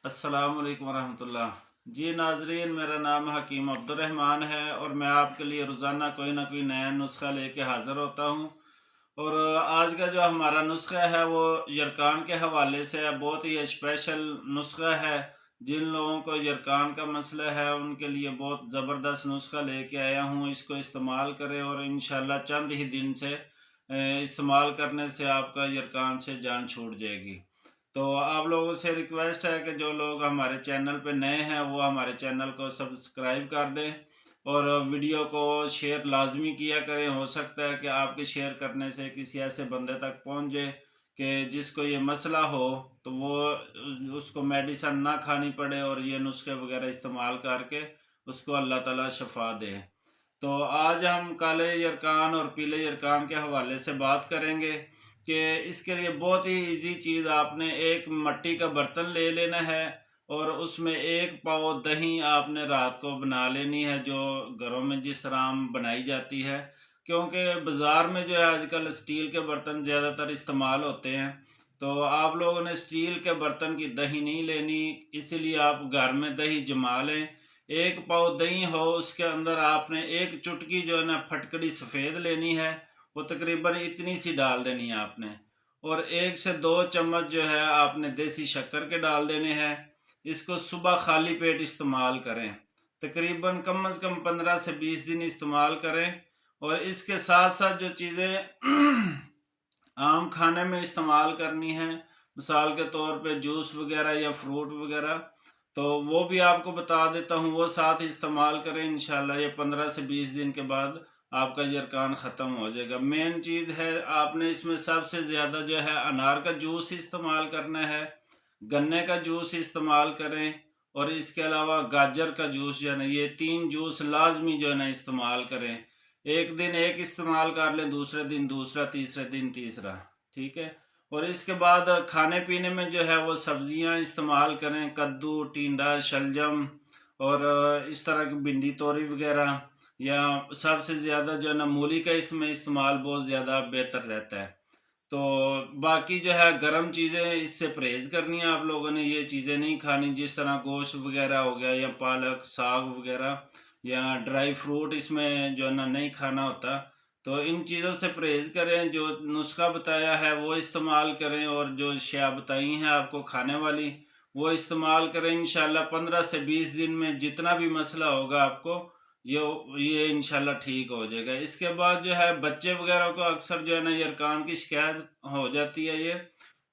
السلام علیکم ورحمۃ اللہ۔ جی ناظرین، میرا نام حکیم عبدالرحمن ہے اور میں آپ کے لیے روزانہ کوئی نہ کوئی نیا نسخہ لے کے حاضر ہوتا ہوں۔ اور آج کا جو ہمارا نسخہ ہے وہ یرکان کے حوالے سے ہے، بہت ہی اسپیشل نسخہ ہے۔ جن لوگوں کو یرکان کا مسئلہ ہے ان کے لیے بہت زبردست نسخہ لے کے آیا ہوں، اس کو استعمال کریں اور انشاءاللہ چند ہی دن سے استعمال کرنے سے آپ کا یرکان سے جان چھوٹ جائے گی۔ تو آپ لوگوں سے ریکویسٹ ہے کہ جو لوگ ہمارے چینل پہ نئے ہیں وہ ہمارے چینل کو سبسکرائب کر دیں اور ویڈیو کو شیئر لازمی کیا کریں۔ ہو سکتا ہے کہ آپ کے شیئر کرنے سے کسی ایسے بندے تک پہنچ جائے کہ جس کو یہ مسئلہ ہو تو وہ اس کو میڈیسن نہ کھانی پڑے اور یہ نسخے وغیرہ استعمال کر کے اس کو اللہ تعالیٰ شفا دے۔ تو آج ہم کالے یرکان اور پیلے یرکان کے حوالے سے بات کریں گے کہ اس کے لیے بہت ہی ایزی چیز، آپ نے ایک مٹی کا برتن لے لینا ہے اور اس میں 1 پاؤ دہی آپ نے رات کو بنا لینی ہے، جو گھروں میں جس طرح عام بنائی جاتی ہے، کیونکہ بازار میں جو ہے آج کل اسٹیل کے برتن زیادہ تر استعمال ہوتے ہیں، تو آپ لوگوں نے اسٹیل کے برتن کی دہی نہیں لینی، اسی لیے آپ گھر میں دہی جما لیں۔ 1 پاؤ دہی ہو، اس کے اندر آپ نے 1 چٹکی جو ہے نا پھٹکڑی سفید لینی ہے، وہ تقریباً اتنی سی ڈال دینی ہے آپ نے، اور 1 سے 2 چمچ جو ہے آپ نے دیسی شکر کے ڈال دینے ہیں۔ اس کو صبح خالی پیٹ استعمال کریں، تقریباً کم از کم 15 سے 20 دن استعمال کریں۔ اور اس کے ساتھ ساتھ جو چیزیں عام کھانے میں استعمال کرنی ہیں، مثال کے طور پہ جوس وغیرہ یا فروٹ وغیرہ، تو وہ بھی آپ کو بتا دیتا ہوں، وہ ساتھ استعمال کریں۔ انشاءاللہ یہ 15 سے 20 دن کے بعد آپ کا یرکان ختم ہو جائے گا۔ مین چیز ہے، آپ نے اس میں سب سے زیادہ جو ہے انار کا جوس استعمال کرنا ہے، گنے کا جوس استعمال کریں، اور اس کے علاوہ گاجر کا جوس جو ہے نا، یہ 3 جوس لازمی جو ہے نا استعمال کریں۔ ایک دن ایک استعمال کر لیں، دوسرے دن دوسرا، تیسرے دن تیسرا، ٹھیک ہے۔ اور اس کے بعد کھانے پینے میں جو ہے وہ سبزیاں استعمال کریں، کدو، ٹینڈا، شلجم اور اس طرح کی بھنڈی توری وغیرہ، یا سب سے زیادہ جو ہے نا مولی کا اس میں استعمال بہت زیادہ بہتر رہتا ہے۔ تو باقی جو ہے گرم چیزیں اس سے پرہیز کرنی ہے، آپ لوگوں نے یہ چیزیں نہیں کھانی، جس طرح گوشت وغیرہ ہو گیا یا پالک ساگ وغیرہ یا ڈرائی فروٹ اس میں جو ہے نا نہیں کھانا ہوتا۔ تو ان چیزوں سے پرہیز کریں، جو نسخہ بتایا ہے وہ استعمال کریں، اور جو اشیاء بتائی ہیں آپ کو کھانے والی وہ استعمال کریں۔ انشاءاللہ 15 سے 20 دن میں جتنا بھی مسئلہ ہوگا آپ کو یہ انشاءاللہ ٹھیک ہو جائے گا۔ اس کے بعد جو ہے بچے وغیرہ کو اکثر جو ہے نا یرکان کی شکایت ہو جاتی ہے، یہ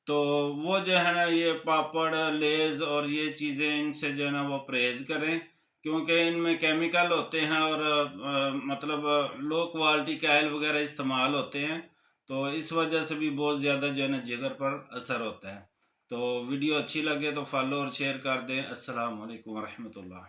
تو وہ جو ہے نا یہ پاپڑ لیز اور یہ چیزیں ان سے جو ہے نا وہ پرہیز کریں، کیونکہ ان میں کیمیکل ہوتے ہیں اور مطلب لو کوالٹی کے آئل وغیرہ استعمال ہوتے ہیں، تو اس وجہ سے بھی بہت زیادہ جو ہے نا جگر پر اثر ہوتا ہے۔ تو ویڈیو اچھی لگے تو فالو اور شیئر کر دیں۔ السلام علیکم ورحمۃ اللہ۔